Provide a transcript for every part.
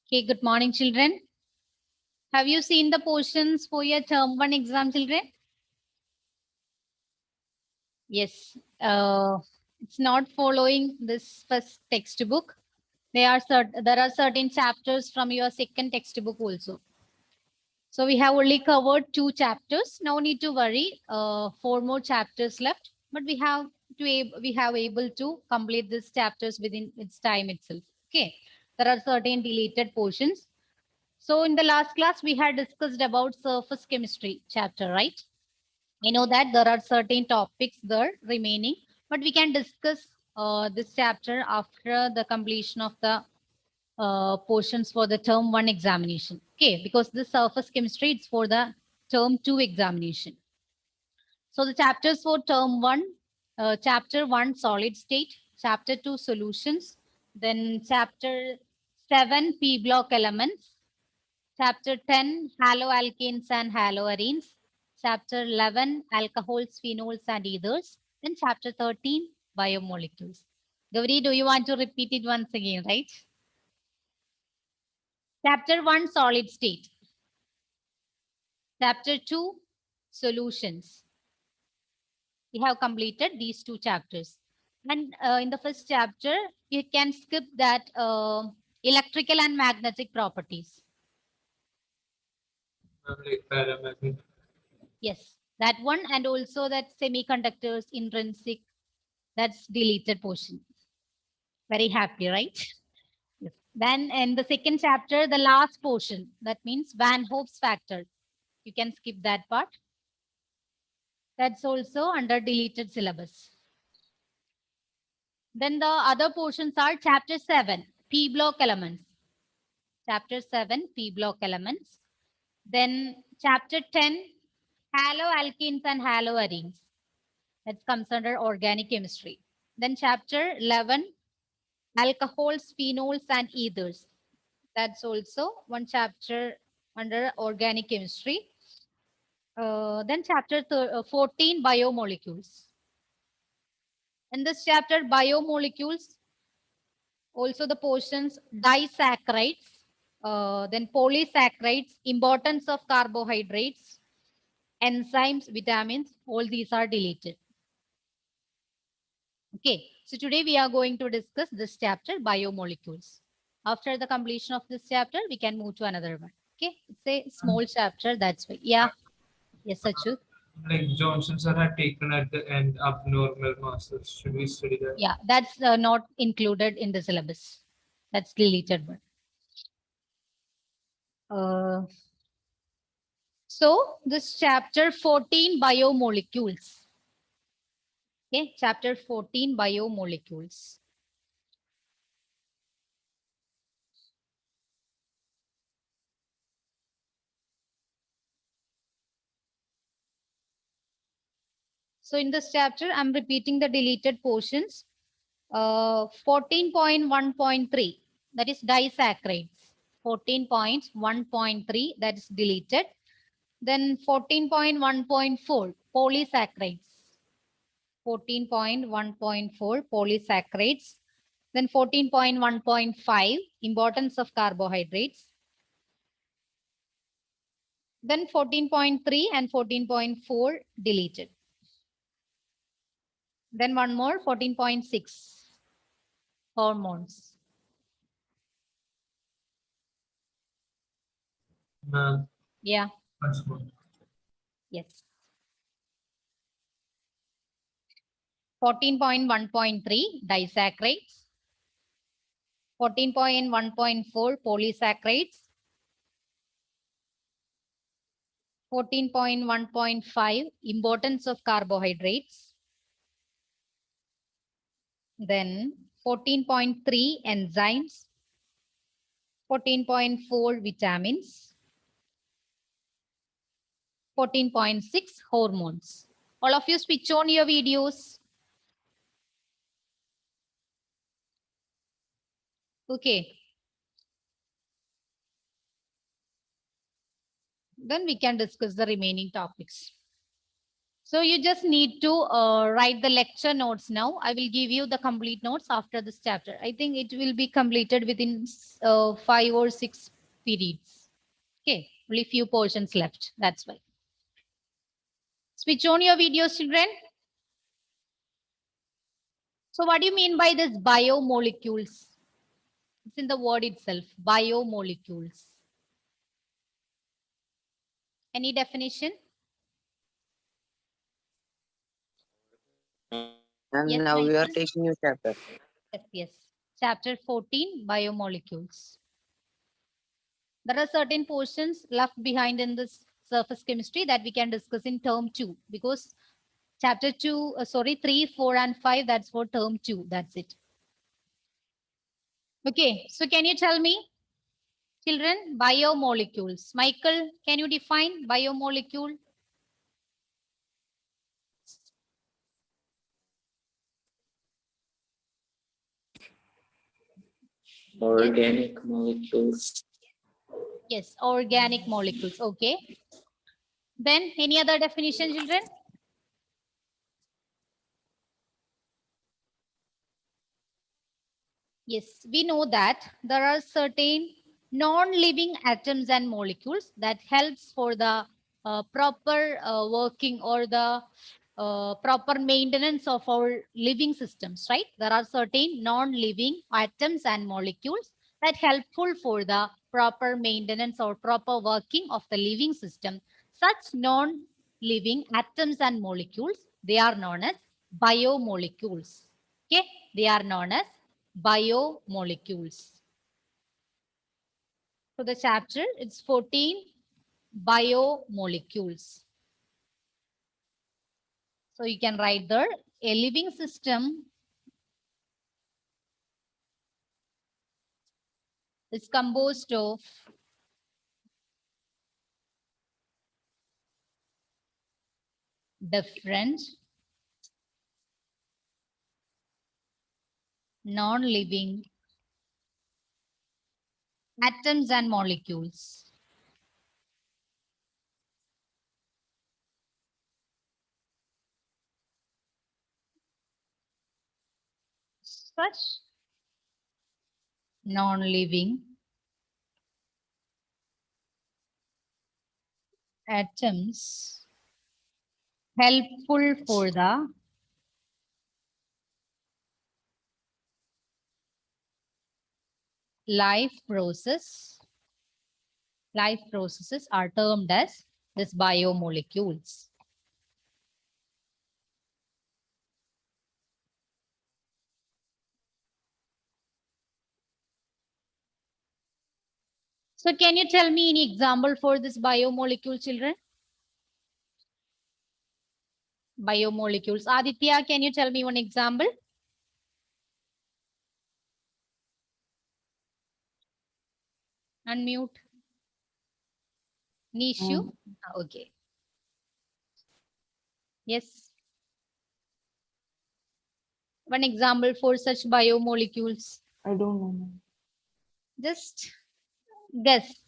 Okay, good morning, children. Have you seen the portions for your term one exam, children? Yes. It's not following this first textbook. There are certain chapters from your second textbook also. So we have only covered 2 chapters. No need to worry. 4 more chapters left, but we have able to complete these chapters within its time itself. Okay. There are certain deleted portions. So in the last class, we had discussed about surface chemistry chapter, right? I know that there are certain topics there remaining, but we can discuss this chapter after the completion of the portions for the term 1 examination. Okay, because the surface chemistry, it's for the term 2 examination. So the chapters for term 1, chapter 1, solid state, chapter 2, solutions, then chapter 7, P block elements, Chapter 10, haloalkanes and haloarenes. Chapter 11, alcohols, phenols, and ethers. Then chapter 13, biomolecules. Gauri, do you want to repeat it once again, right? Chapter 1, solid state. Chapter 2, solutions. We have completed these 2 chapters. And in the first chapter, you can skip that electrical and magnetic properties. Like paramagnetic. Yes, that one, and also that semiconductors, intrinsic, that's deleted portion. Very happy, right? Yes. Then in the second chapter, the last portion, that means Van Hoff's factor. You can skip that part. That's also under deleted syllabus. Then the other portions are chapter 7, P block elements. Chapter 7, P block elements. Then chapter 10, haloalkenes and haloarenes. That comes under organic chemistry. Then chapter 11, alcohols, phenols, and ethers. That's also one chapter under organic chemistry. Then chapter 14, biomolecules. In this chapter, biomolecules, also the portions disaccharides, then polysaccharides, importance of carbohydrates, enzymes, vitamins, all these are deleted. Okay, so today we are going to discuss this chapter, biomolecules. After the completion of this chapter, we can move to another one. Okay, it's a small chapter, that's why. Yeah, yes, Achu. Like Johnson sir had taken at the end abnormal masses. Should we study that? Yeah, that's not included in the syllabus. That's deleted one. Uh, so this chapter 14, biomolecules. Okay, chapter 14, biomolecules. So in this chapter, I'm repeating the deleted portions. 14.1.3, that is disaccharides. 14.1.3, that is deleted. Then 14.1.4, polysaccharides. 14.1.4, polysaccharides. Then 14.1.5, importance of carbohydrates. Then 14.3 and 14.4 deleted. Then one more, 14.6, hormones. Ma'am, Yeah, once more. yes. 14.1.3, disaccharides. 14.1.4, polysaccharides. 14.1.5, importance of carbohydrates. Then 14.3, enzymes. 14.4, vitamins. 14.6, hormones. All of you switch on your videos. Okay. Then we can discuss the remaining topics. So you just need to write the lecture notes now. I will give you the complete notes after this chapter. I think it will be completed within 5 or 6 periods. Okay, only few portions left. That's why. Switch on your videos, children. So what do you mean by this biomolecules? It's in the word itself, biomolecules. Any definition? And Yes, now we are Michael? taking new chapter. Yes, yes. Chapter 14, biomolecules. There are certain portions left behind in this surface chemistry that we can discuss in term 2 because chapter 2, 3, 4 and 5, that's for term 2. That's it. Okay, so can you tell me, children, biomolecules. Michael, can you define biomolecule? Organic molecules. Yes, organic molecules. Okay. Then any other definition, children? Yes, we know that there are certain non-living atoms and molecules that helps for the proper working or the proper maintenance of our living systems, right? There are certain non-living atoms and molecules that helpful for the proper maintenance or proper working of the living system. Such non-living atoms and molecules, they are known as biomolecules. Okay, they are known as biomolecules. So the chapter, it's 14 biomolecules. So you can write there, a living system is composed of different non-living atoms and molecules. Such non-living atoms helpful for the life process. Life processes are termed as this biomolecules. So can you tell me any example for this biomolecule, children? Biomolecules. Aditya, can you tell me one example? Unmute. Nishu? Okay. Yes. One example for such biomolecules. I don't know. Just guess.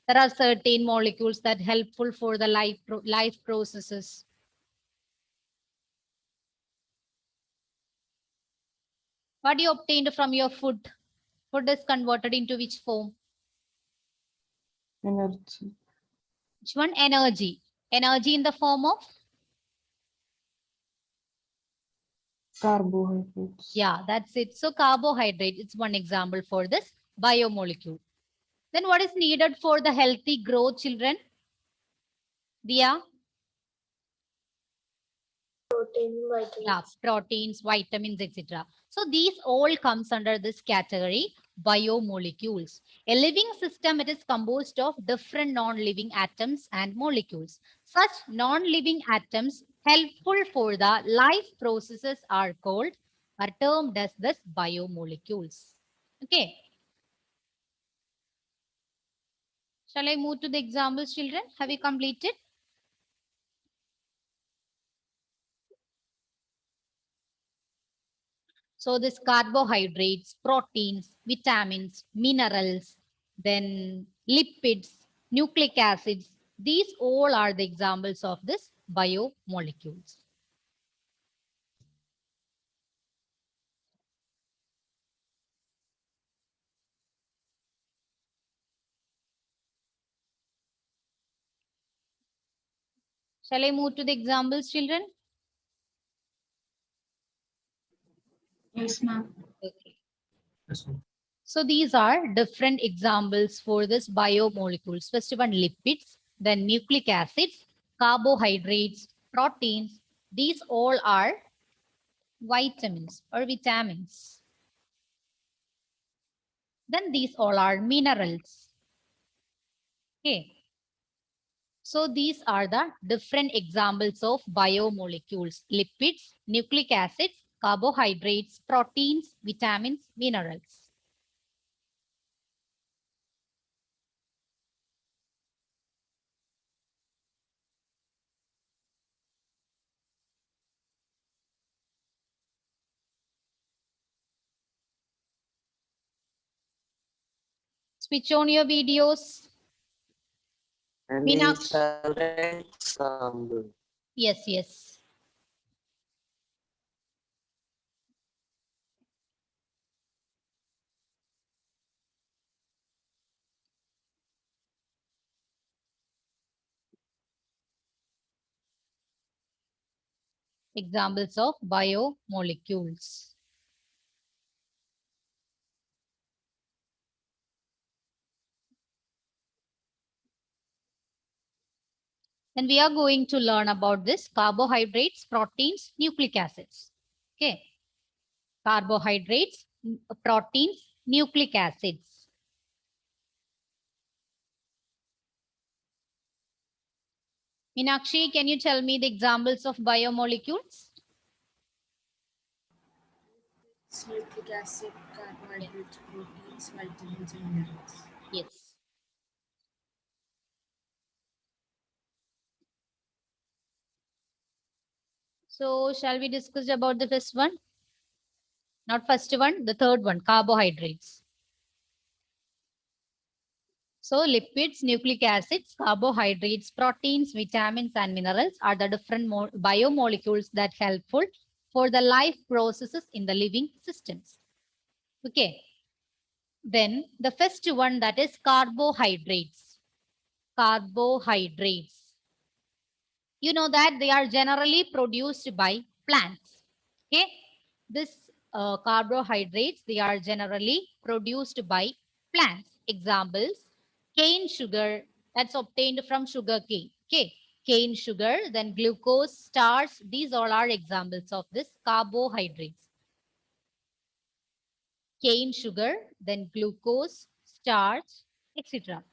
There are certain molecules that helpful for the life processes. What you obtained from your food? Food is converted into which form? Energy. Which one? Energy. Energy in the form of? Carbohydrates. Yeah, that's it. So carbohydrate, it's one example for this biomolecule. Then what is needed for the healthy growth, children? Dia? Yeah, proteins, vitamins, etc. So these all comes under this category, biomolecules. A living system, it is composed of different non-living atoms and molecules. Such non-living atoms helpful for the life processes are termed as this biomolecules. Okay. Shall I move to the examples, children? Have you completed? So this carbohydrates, proteins, vitamins, minerals, then lipids, nucleic acids, these all are the examples of this biomolecules. Shall I move to the examples, children? Yes, ma'am. Okay. Yes, ma'am. So these are different examples for this biomolecules. First one, lipids, then nucleic acids, carbohydrates, proteins. These all are vitamins or vitamins. Then these all are minerals. Okay. So these are the different examples of biomolecules: lipids, nucleic acids, carbohydrates, proteins, vitamins, minerals. Switch on your videos. And Meenakshi. these are example. Yes, yes. Examples of biomolecules. Then we are going to learn about this carbohydrates, proteins, nucleic acids. Okay. Carbohydrates, proteins, nucleic acids. Meenakshi, can you tell me the examples of biomolecules? Nucleic acid, carbohydrates, proteins, vitamins, and minerals. Yes. So shall we discuss about the first one? Not first one, the third one, carbohydrates. So lipids, nucleic acids, carbohydrates, proteins, vitamins, and minerals are the different biomolecules that helpful for the life processes in the living systems. Okay. Then the first one, that is carbohydrates. Carbohydrates. You know that they are generally produced by plants. Okay. This carbohydrates, they are generally produced by plants. Examples, cane sugar, that's obtained from sugar cane. Okay. Cane sugar, then glucose, starch, these all are examples of this carbohydrates. Cane sugar, then glucose, starch, etc.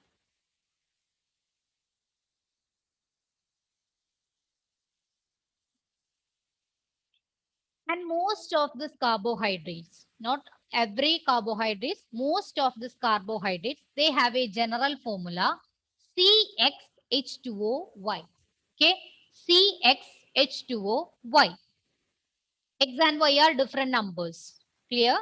And most of this carbohydrates, not every carbohydrates, most of this carbohydrates, they have a general formula CxH2OY. Okay, CxH2OY. X and Y are different numbers. Clear?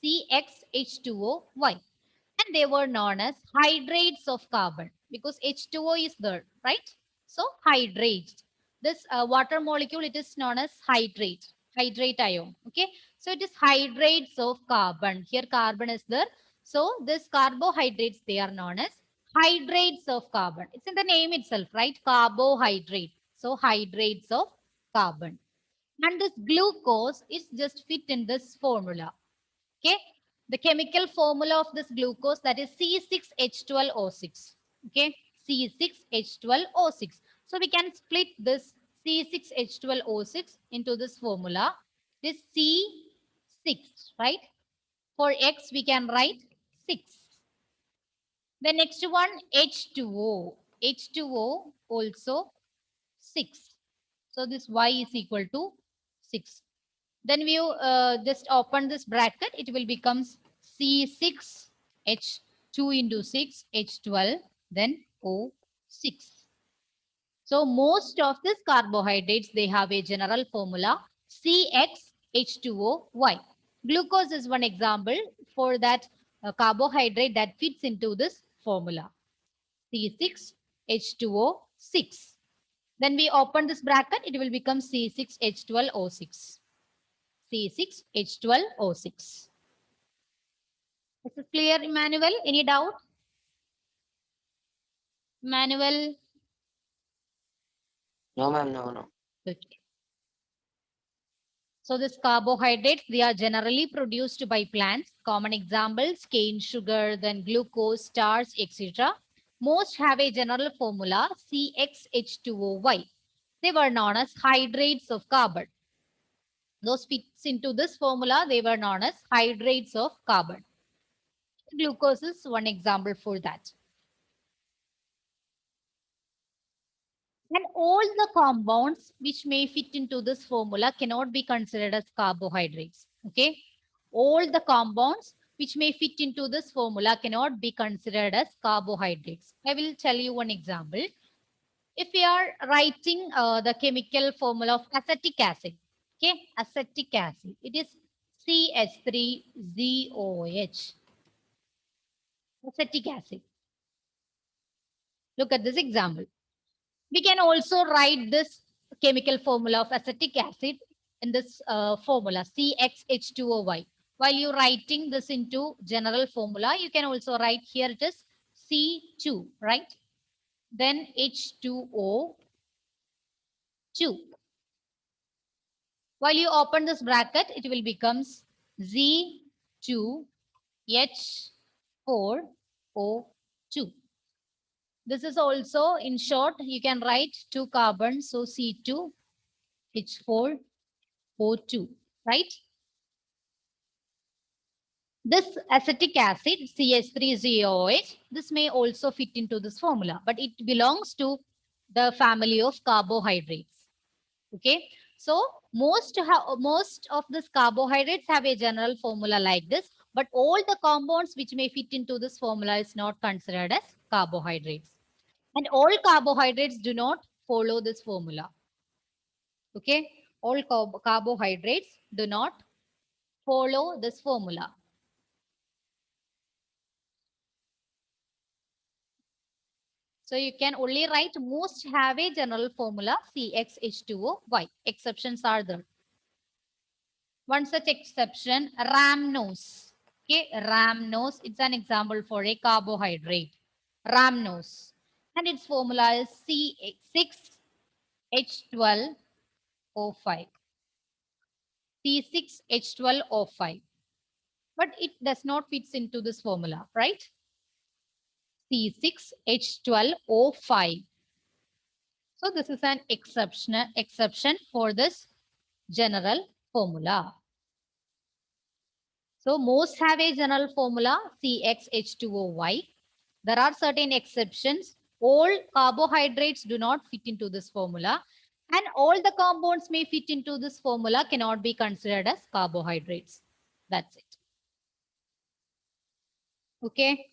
CxH2OY. And they were known as hydrates of carbon because H2O is there, right? So hydrates. This water molecule, it is known as hydrate, hydrate ion. Okay. So it is hydrates of carbon. Here carbon is there. So this carbohydrates, they are known as hydrates of carbon. It's in the name itself, right? Carbohydrate. So hydrates of carbon. And this glucose is just fit in this formula. Okay. The chemical formula of this glucose, that is C6H12O6. Okay. C6H12O6. So we can split this C6H12O6 into this formula. This C6, right? For X, we can write 6. The next one, H2O. H2O also 6. So this Y is equal to 6. Then we just open this bracket, it will becomes C6H2 into 6, H12, then O6. So most of these carbohydrates, they have a general formula CxH2OY. Glucose is one example for that carbohydrate that fits into this formula C6H2O6. Then we open this bracket, it will become C6H12O6. C6H12O6. This is clear, Emmanuel? Any doubt? Emmanuel? No, ma'am, no. Okay. So this carbohydrates, they are generally produced by plants. Common examples, cane sugar, then glucose, starch, etc. Most have a general formula CxH2OY. They were known as hydrates of carbon. Those fits into this formula, they were known as hydrates of carbon. Glucose is one example for that. And all the compounds which may fit into this formula cannot be considered as carbohydrates. Okay. All the compounds which may fit into this formula cannot be considered as carbohydrates. I will tell you one example. If we are writing the chemical formula of acetic acid, okay, acetic acid, it is CH3ZOH. Acetic acid. Look at this example. We can also write this chemical formula of acetic acid in this formula CxH2OY. While you're writing this into general formula, you can also write here it is C2, right? Then H2O2. While you open this bracket, it will becomes Z2H4O2. This is also, in short, you can write 2 carbons, so C2H4O2, right? This acetic acid, CH3COOH, this may also fit into this formula, but it belongs to the family of carbohydrates. Okay, so most of these carbohydrates have a general formula like this, but all the compounds which may fit into this formula is not considered as carbohydrates. And all carbohydrates do not follow this formula. Okay, all carbohydrates do not follow this formula. So you can only write most have a general formula CxH2OY. Exceptions are there. One such exception, rhamnose. Okay, rhamnose, it's an example for a carbohydrate. Rhamnose. And its formula is C6H12O5. C6H12O5. But it does not fit into this formula, right? C6H12O5. So this is an exception for this general formula. So most have a general formula CxH2OY. There are certain exceptions. All carbohydrates do not fit into this formula, and all the compounds may fit into this formula cannot be considered as carbohydrates. That's it. Okay.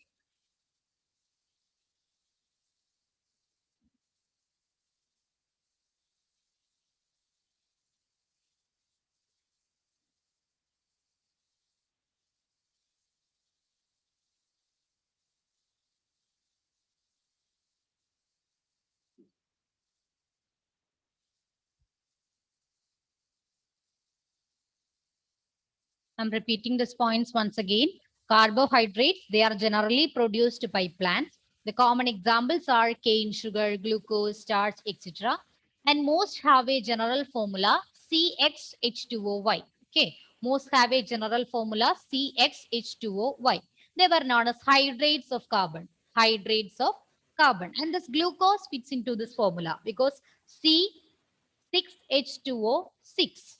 I'm repeating these points once again. Carbohydrates, they are generally produced by plants. The common examples are cane sugar, glucose, starch, etc. And most have a general formula CxH2OY. Okay, most have a general formula CxH2OY. They were known as hydrates of carbon. Hydrates of carbon. And this glucose fits into this formula because C6H2O6.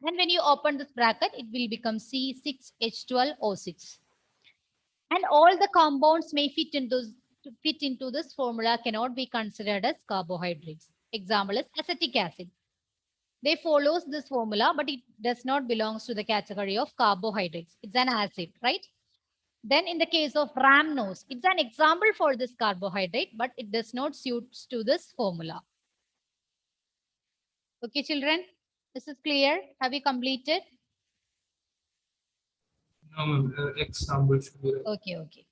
And when you open this bracket, it will become C6H12O6. And all the compounds may fit into this formula cannot be considered as carbohydrates. Example is acetic acid. They follows this formula, but it does not belongs to the category of carbohydrates. It's an acid, right? Then in the case of rhamnose, it's an example for this carbohydrate, but it does not suit to this formula. Okay, children, this is clear. Have you completed? No, ma'am, example should be right. Okay.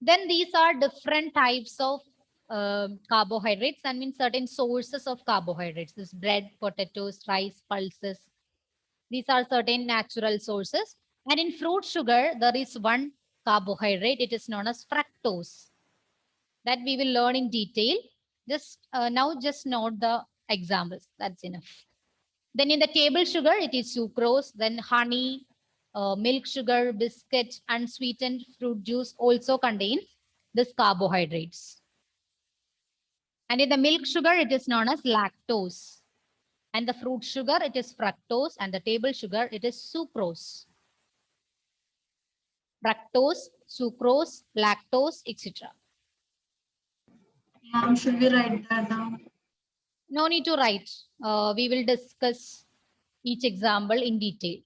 Then these are different types of carbohydrates, that means certain sources of carbohydrates. This bread, potatoes, rice, pulses. These are certain natural sources. And in fruit sugar, there is one carbohydrate. It is known as fructose. That we will learn in detail. Just now, just note the examples. That's enough. Then in the table sugar, it is sucrose, then honey, milk sugar, biscuit, unsweetened fruit juice also contains this carbohydrates. And in the milk sugar, it is known as lactose. And the fruit sugar, it is fructose. And the table sugar, it is sucrose. Fructose, sucrose, lactose, etc. Ma'am, should we write that down? No need to write. We will discuss each example in detail.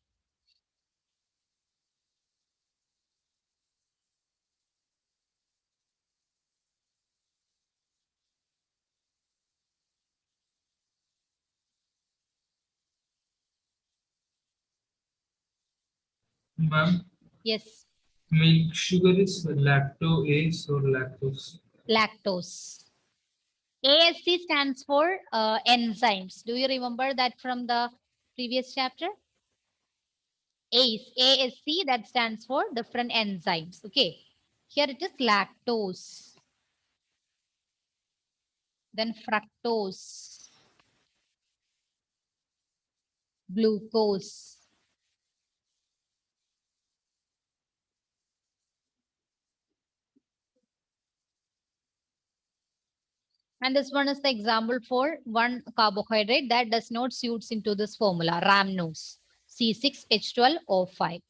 Ma'am, Yes, milk sugar is lactose or lactose? lactose. ASC stands for enzymes. Do you remember that from the previous chapter? ASC, that stands for different enzymes. Okay. Here it is lactose. Then fructose. Glucose. And this one is the example for one carbohydrate that does not suits into this formula, rhamnose, C6H12O5.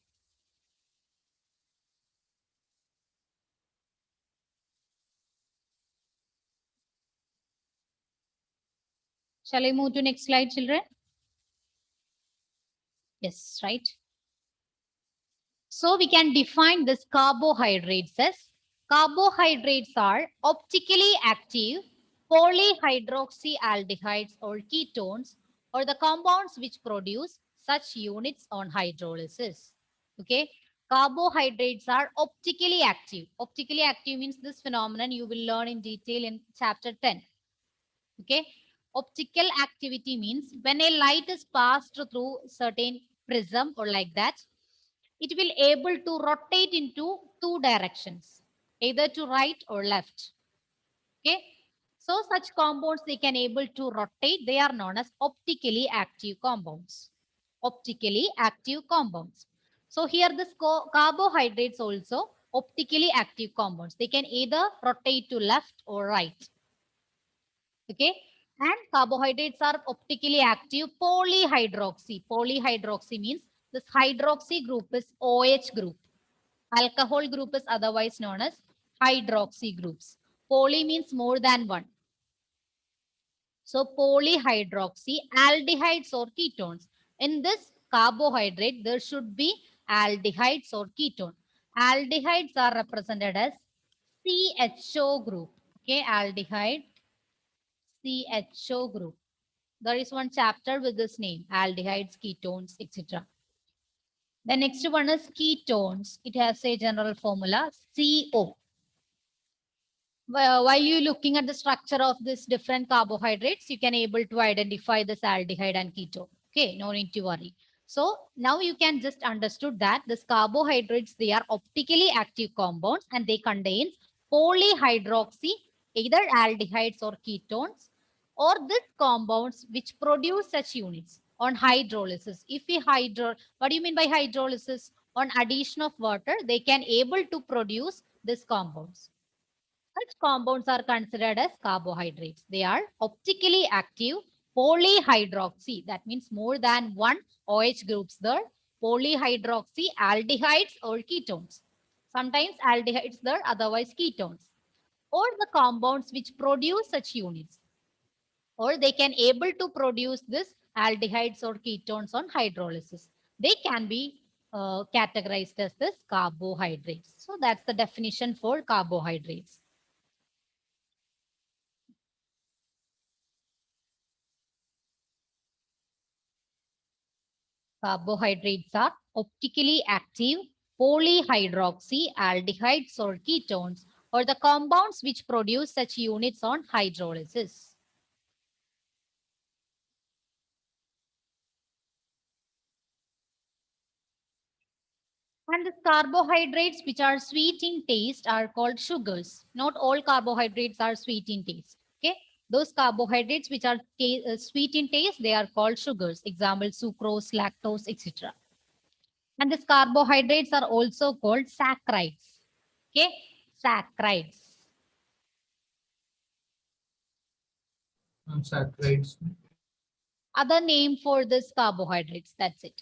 Shall I move to next slide, children? Yes, right. So we can define this carbohydrates as carbohydrates are optically active polyhydroxyaldehydes or ketones or the compounds which produce such units on hydrolysis. Okay. Carbohydrates are optically active. Optically active means this phenomenon you will learn in detail in chapter 10. Okay. Optical activity means when a light is passed through certain prism or like that, it will able to rotate into two directions, either to right or left. Okay. So such compounds they can able to rotate. They are known as optically active compounds. Optically active compounds. So here this carbohydrates also optically active compounds. They can either rotate to left or right. Okay. And carbohydrates are optically active polyhydroxy. Polyhydroxy means this hydroxy group is OH group. Alcohol group is otherwise known as hydroxy groups. Poly means more than one. So polyhydroxy aldehydes or ketones. In this carbohydrate, there should be aldehydes or ketone. Aldehydes are represented as CHO group. Okay, aldehyde, CHO group. There is one chapter with this name, aldehydes, ketones, etc. The next one is ketones. It has a general formula, CO. While you looking at the structure of this different carbohydrates, you can able to identify this aldehyde and ketone. Okay, no need to worry. So now you can just understood that this carbohydrates, they are optically active compounds and they contain polyhydroxy, either aldehydes or ketones, or these compounds which produce such units on hydrolysis. If we what do you mean by hydrolysis? On addition of water, they can able to produce these compounds. Such compounds are considered as carbohydrates. They are optically active polyhydroxy. That means more than one OH groups there. Polyhydroxy aldehydes or ketones. Sometimes aldehydes there, otherwise ketones. Or the compounds which produce such units. Or they can able to produce this aldehydes or ketones on hydrolysis. They can be categorized as this carbohydrates. So that's the definition for carbohydrates. Carbohydrates are optically active polyhydroxy aldehydes or ketones or the compounds which produce such units on hydrolysis. And the carbohydrates which are sweet in taste are called sugars. Not all carbohydrates are sweet in taste. Okay. Those carbohydrates which are sweet in taste, they are called sugars. Example, sucrose, lactose, etc. And these carbohydrates are also called saccharides. Okay. Saccharides. Saccharides. Other name for this carbohydrates. That's it.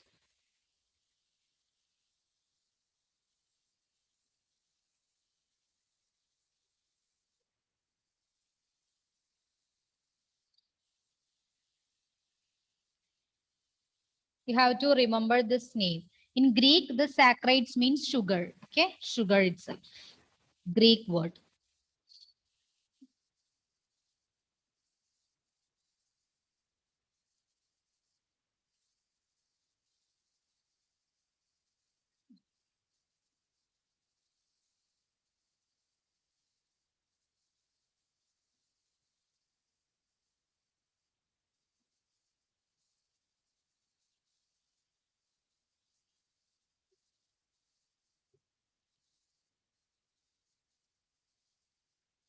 You have to remember this name. In Greek, the saccharides means sugar. Okay, sugar itself. Greek word.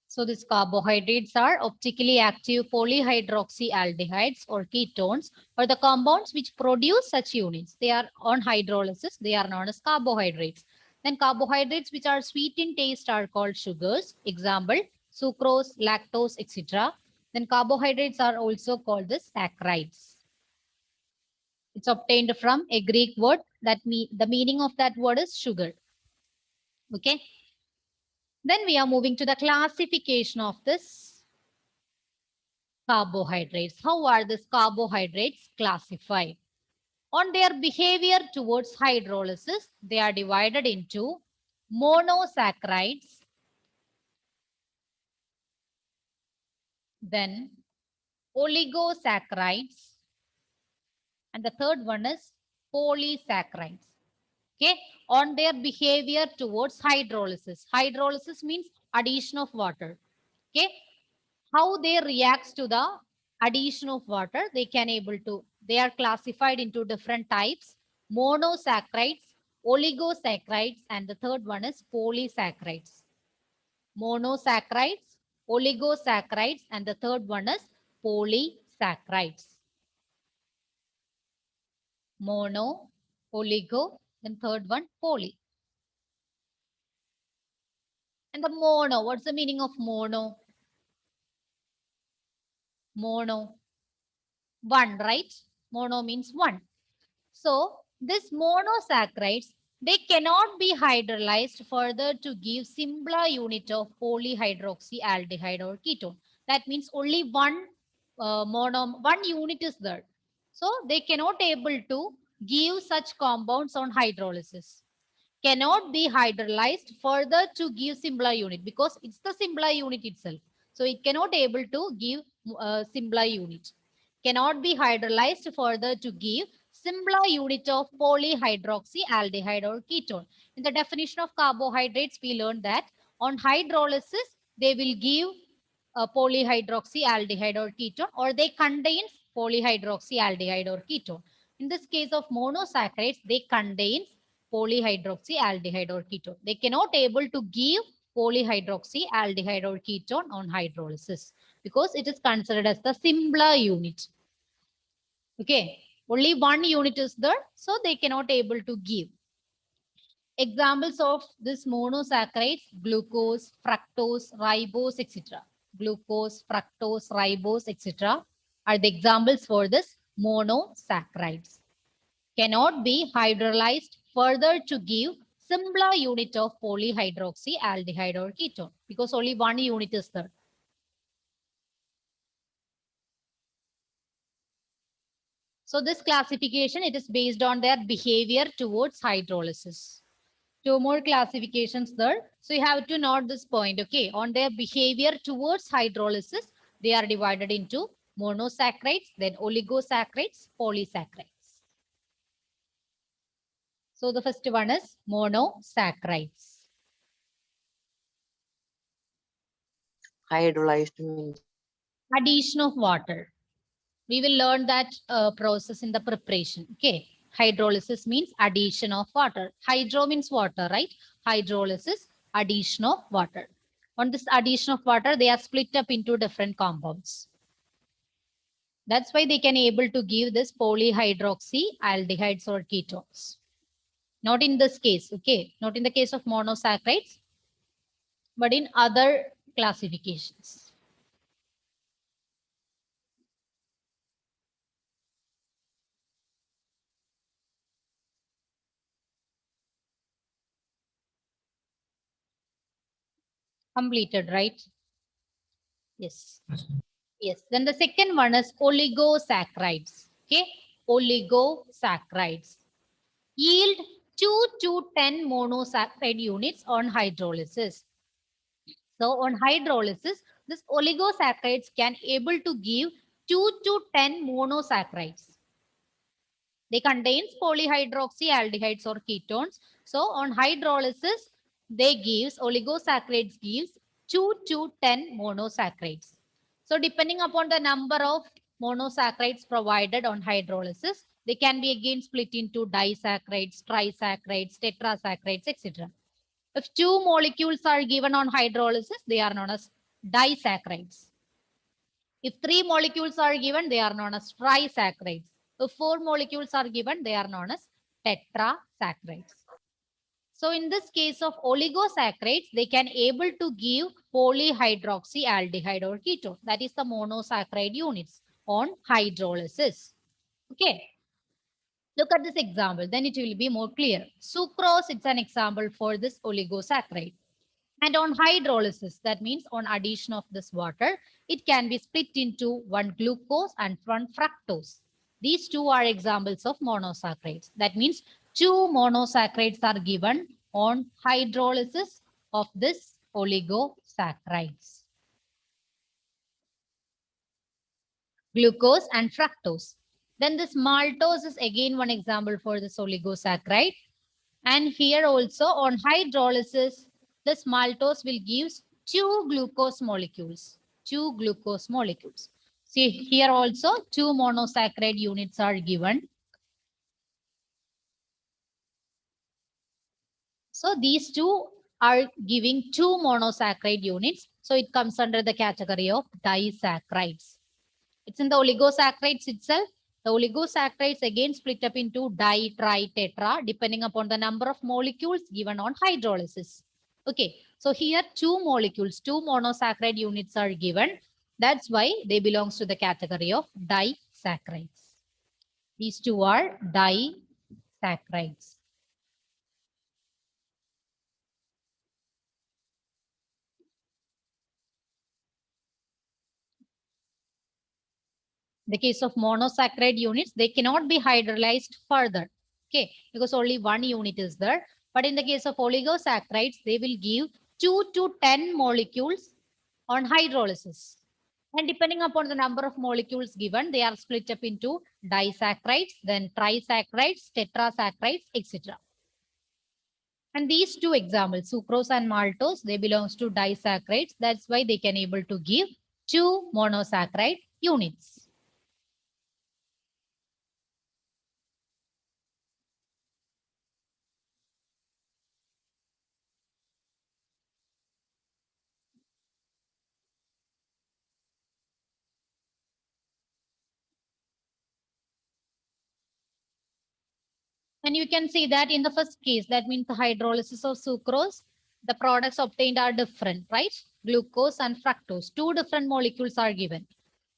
So these carbohydrates are optically active polyhydroxyaldehydes or ketones, or the compounds which produce such units. They are on hydrolysis. They are known as carbohydrates. Then carbohydrates which are sweet in taste are called sugars. Example, sucrose, lactose, etc. Then carbohydrates are also called the saccharides. It's obtained from a Greek word that the meaning of that word is sugar. Okay. Then we are moving to the classification of this carbohydrates. How are these carbohydrates classified? On their behavior towards hydrolysis, they are divided into monosaccharides, then oligosaccharides, and the third one is polysaccharides. Okay, on their behavior towards hydrolysis. Hydrolysis means addition of water. Okay, how they react to the addition of water, they are classified into different types: monosaccharides, oligosaccharides, and the third one is polysaccharides. Monosaccharides, oligosaccharides, and the third one is polysaccharides. Mono, oligo, then third one poly. And the mono, what's the meaning of mono? Mono, one, right? Mono means one. So this monosaccharides, they cannot be hydrolyzed further to give simpler unit of polyhydroxyaldehyde or ketone. That means only one one unit is there. So they cannot able to give such compounds on hydrolysis. Cannot be hydrolyzed further to give simpler unit because it's the simpler unit itself. So it cannot able to give a simpler unit. Cannot be hydrolyzed further to give simpler unit of polyhydroxyaldehyde or ketone. In the definition of carbohydrates, we learned that on hydrolysis, they will give a polyhydroxyaldehyde or ketone, or they contain polyhydroxyaldehyde or ketone. In this case of monosaccharides, they contain polyhydroxyaldehyde or ketone. They cannot able to give polyhydroxyaldehyde or ketone on hydrolysis because it is considered as the simpler unit. Okay, only one unit is there, so they cannot able to give. Examples of this monosaccharides: glucose, fructose, ribose, etc. Glucose, fructose, ribose, etc. are the examples for this monosaccharides. Cannot be hydrolyzed further to give simpler unit of polyhydroxyaldehyde or ketone because only one unit is there. So this classification, it is based on their behavior towards hydrolysis. Two more classifications there. So you have to note this point, okay? On their behavior towards hydrolysis, they are divided into monosaccharides, then oligosaccharides, polysaccharides. So the first one is monosaccharides. hydrolyzed means Addition of water. We will learn that process in the preparation. Okay. Hydrolysis means addition of water. Hydro means water, right? Hydrolysis, addition of water. On this addition of water, they are split up into different compounds. That's why they can able to give this polyhydroxy aldehydes or ketones. Not in this case, okay? Not in the case of monosaccharides, but in other classifications. Completed, right? Yes. Yes. Yes. Then the second one is oligosaccharides. Okay. Oligosaccharides yield 2 to 10 monosaccharide units on hydrolysis. So on hydrolysis, this oligosaccharides can able to give 2 to 10 monosaccharides. They contains polyhydroxyaldehydes or ketones. So on hydrolysis, they gives oligosaccharides gives 2 to 10 monosaccharides. So depending upon the number of monosaccharides provided on hydrolysis, they can be again split into disaccharides, trisaccharides, tetrasaccharides, etc. If two molecules are given on hydrolysis, they are known as disaccharides. If three molecules are given, they are known as trisaccharides. If four molecules are given, they are known as tetrasaccharides. So in this case of oligosaccharides, they can able to give polyhydroxyaldehyde or ketone. That is the monosaccharide units on hydrolysis. Okay. Look at this example, then it will be more clear. Sucrose, it's an example for this oligosaccharide. And on hydrolysis, that means on addition of this water, it can be split into one glucose and one fructose. These two are examples of monosaccharides. That means two monosaccharides are given on hydrolysis of this oligosaccharides. Glucose and fructose. Then this maltose is again one example for this oligosaccharide. And here also on hydrolysis, this maltose will give two glucose molecules. Two glucose molecules. See here also two monosaccharide units are given. So these two are giving two monosaccharide units. So it comes under the category of disaccharides. It's in the oligosaccharides itself. The oligosaccharides again split up into di, tri, tetra, depending upon the number of molecules given on hydrolysis. Okay, so here two molecules, two monosaccharide units are given. That's why they belongs to the category of disaccharides. These two are disaccharides. The case of monosaccharide units, they cannot be hydrolyzed further. Okay, because only one unit is there. But in the case of oligosaccharides, they will give 2 to 10 molecules on hydrolysis. And depending upon the number of molecules given, they are split up into disaccharides, then trisaccharides, tetrasaccharides, etc. And these two examples, sucrose and maltose, they belongs to disaccharides. That's why they can able to give two monosaccharide units. And you can see that in the first case, that means the hydrolysis of sucrose, the products obtained are different, right? Glucose and fructose, two different molecules are given.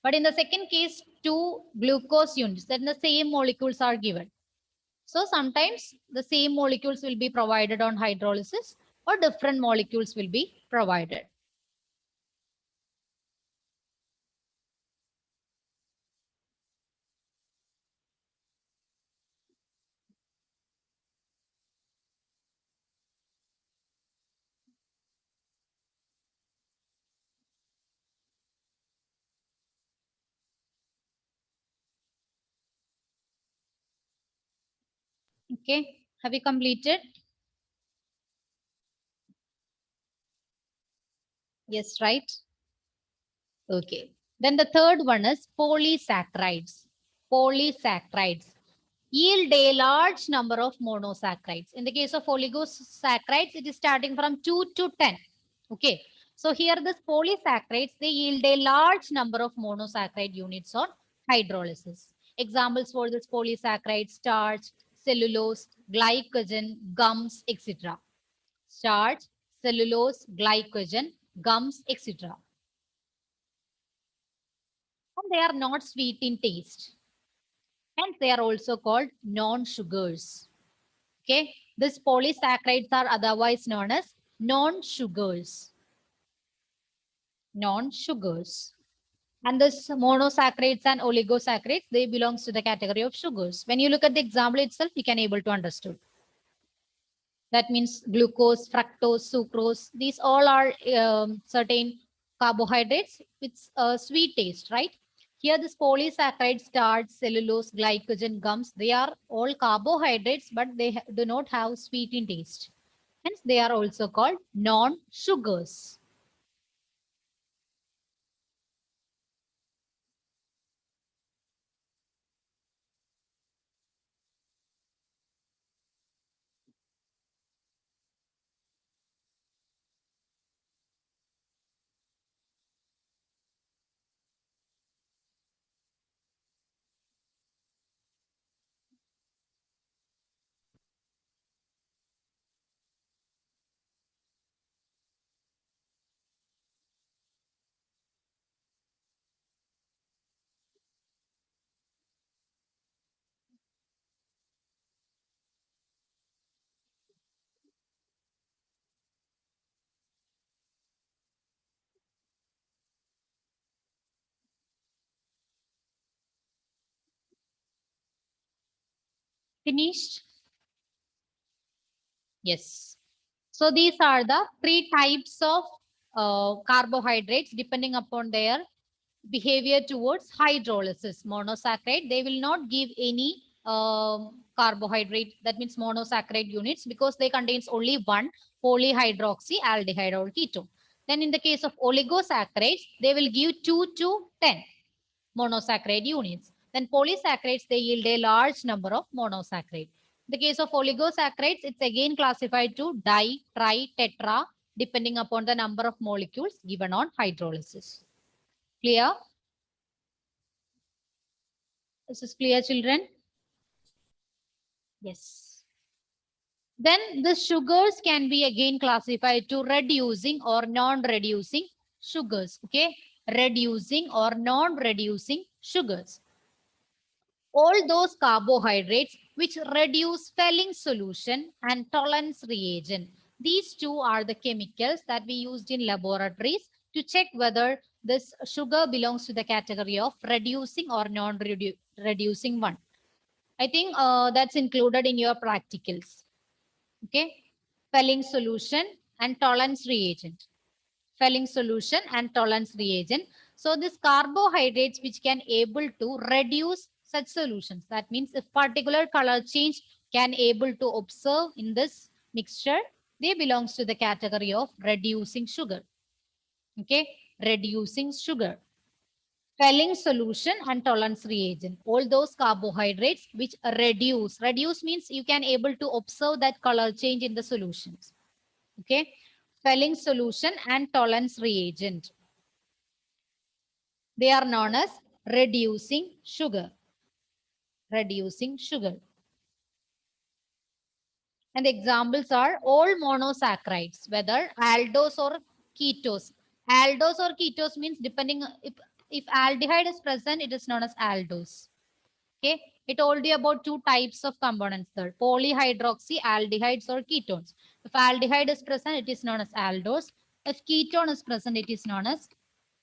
But in the second case, two glucose units, then the same molecules are given. So sometimes the same molecules will be provided on hydrolysis or different molecules will be provided. Okay, have you completed? Yes, right? Okay. Then the third one is polysaccharides. Polysaccharides yield a large number of monosaccharides. In the case of oligosaccharides, it is starting from 2 to 10. Okay. So here this polysaccharides, they yield a large number of monosaccharide units on hydrolysis. Examples for this polysaccharide: starch, cellulose, glycogen, gums, etc. Starch, cellulose, glycogen, gums, etc. And they are not sweet in taste. Hence, they are also called non-sugars. Okay, these polysaccharides are otherwise known as non-sugars. Non-sugars. And this monosaccharides and oligosaccharides, they belongs to the category of sugars. When you look at the example itself, you can able to understand. That means glucose, fructose, sucrose. These all are certain carbohydrates with a sweet taste, right? Here, this polysaccharide, starch, cellulose, glycogen, gums, they are all carbohydrates, but they do not have sweet in taste. Hence, they are also called non-sugars. Finished? Yes. So these are the three types of carbohydrates depending upon their behavior towards hydrolysis. Monosaccharide, they will not give any carbohydrate, that means monosaccharide units, because they contains only one polyhydroxyaldehyde or ketone. Then in the case of oligosaccharides, they will give 2 to 10 monosaccharide units. Then polysaccharides, they yield a large number of monosaccharides. In the case of oligosaccharides, it's again classified to di, tri, tetra, depending upon the number of molecules given on hydrolysis. Clear? This is clear, children? Yes. Then the sugars can be again classified to reducing or non-reducing sugars. Okay, reducing or non-reducing sugars. All those carbohydrates which reduce Fehling solution and Tollens reagent. These two are the chemicals that we used in laboratories to check whether this sugar belongs to the category of reducing or non-reducing one. I think that's included in your practicals. Okay. Fehling solution and Tollens reagent. Fehling solution and Tollens reagent. So these carbohydrates which can able to reduce such solutions. That means if particular color change can able to observe in this mixture, they belongs to the category of reducing sugar. Okay. Reducing sugar. Fehling solution and Tollens reagent. All those carbohydrates which reduce. Reduce means you can able to observe that color change in the solutions. Okay. Fehling solution and Tollens reagent. They are known as reducing sugar. Reducing sugar. And the examples are all monosaccharides, whether aldose or ketose. Aldose or ketose means depending if aldehyde is present, it is known as aldose. Okay, it told you about two types of components there, polyhydroxyaldehydes or ketones. If aldehyde is present, it is known as aldose. If ketone is present, it is known as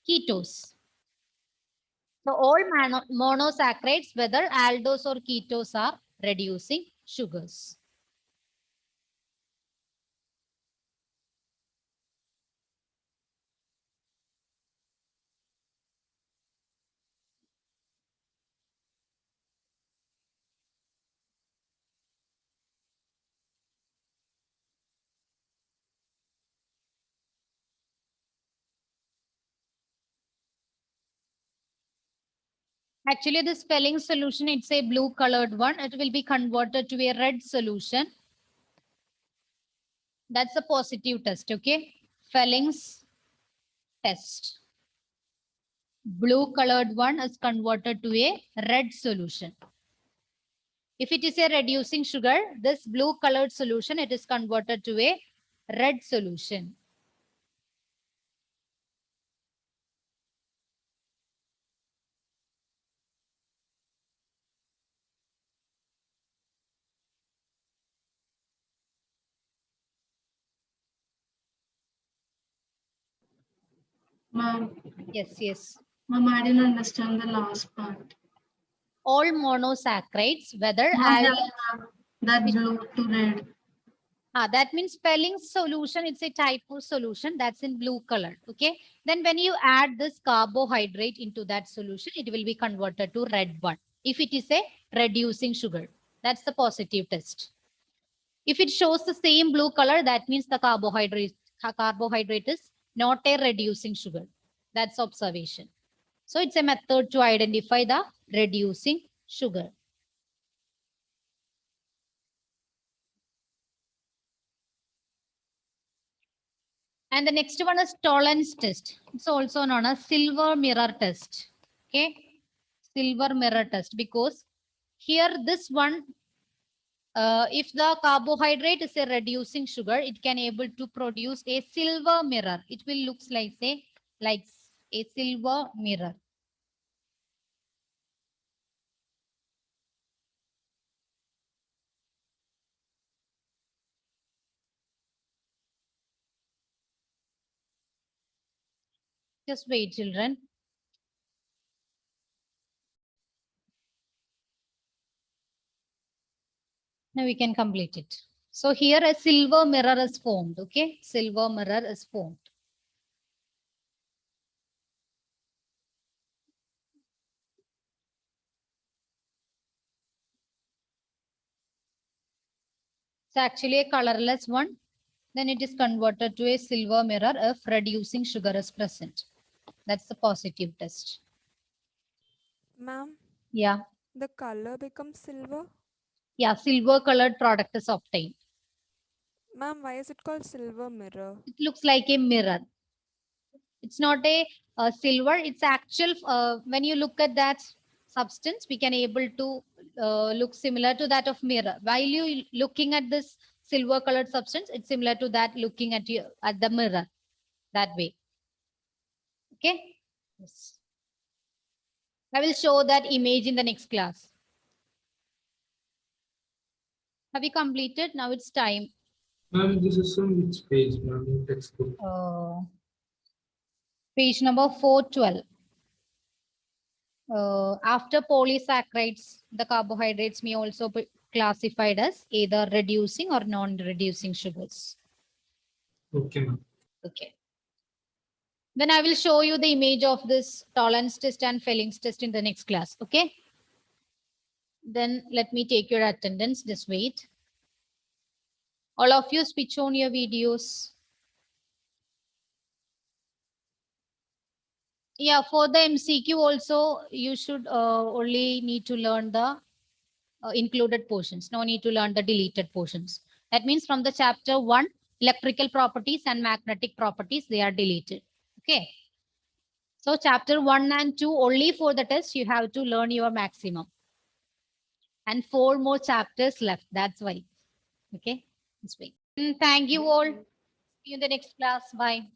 ketose. So all monosaccharides, whether aldose or ketose, are reducing sugars. Actually, the spelling solution, it's a blue colored one. It will be converted to a red solution. That's a positive test, okay? Fellings test. Blue colored one is converted to a red solution. If it is a reducing sugar, this blue colored solution, it is converted to a red solution. Ma'am, Yes. ma'am, I didn't understand the last part. All monosaccharides, whether Ma'am, aldene, that blue to red. that means spelling solution, it's a type of solution that's in blue color. Okay. Then when you add this carbohydrate into that solution, it will be converted to red one. If it is a reducing sugar, that's the positive test. If it shows the same blue color, that means the carbohydrate is not a reducing sugar. That's observation. So it's a method to identify the reducing sugar. And the next one is tolerance test. It's also known as silver mirror test. Okay. Silver mirror test, because here this one, if the carbohydrate is a reducing sugar, it can able to produce a silver mirror. It will looks like a silver mirror. Just wait, children. Now we can complete it. So here a silver mirror is formed. Okay, silver mirror is formed. It's actually a colorless one. Then it is converted to a silver mirror if reducing sugar is present. That's the positive test. Ma'am, Yeah. the color becomes silver? Yeah, silver colored product is obtained. Ma'am, why is it called silver mirror? It looks like a mirror. It's not a silver. It's actual. When you look at that substance, we can able to look similar to that of mirror. While you looking at this silver colored substance, it's similar to that looking at you at the mirror that way. Okay. Yes. I will show that image in the next class. Have you completed? Now it's time. Ma'am, this is on which page, ma'am, in textbook? Page number 412. After polysaccharides, the carbohydrates may also be classified as either reducing or non-reducing sugars. Okay, ma'am. Okay. Then I will show you the image of this tolerance test and Fellings test in the next class. Okay. Then let me take your attendance. Just wait. All of you switch on your videos. Yeah, for the MCQ also, you should only need to learn the included portions. No need to learn the deleted portions. That means from the chapter 1, electrical properties and magnetic properties, they are deleted. Okay. So chapter 1 and 2, only for the test, you have to learn your maximum. And 4 more chapters left. That's why. Okay. This way. Thank you all. See you in the next class. Bye.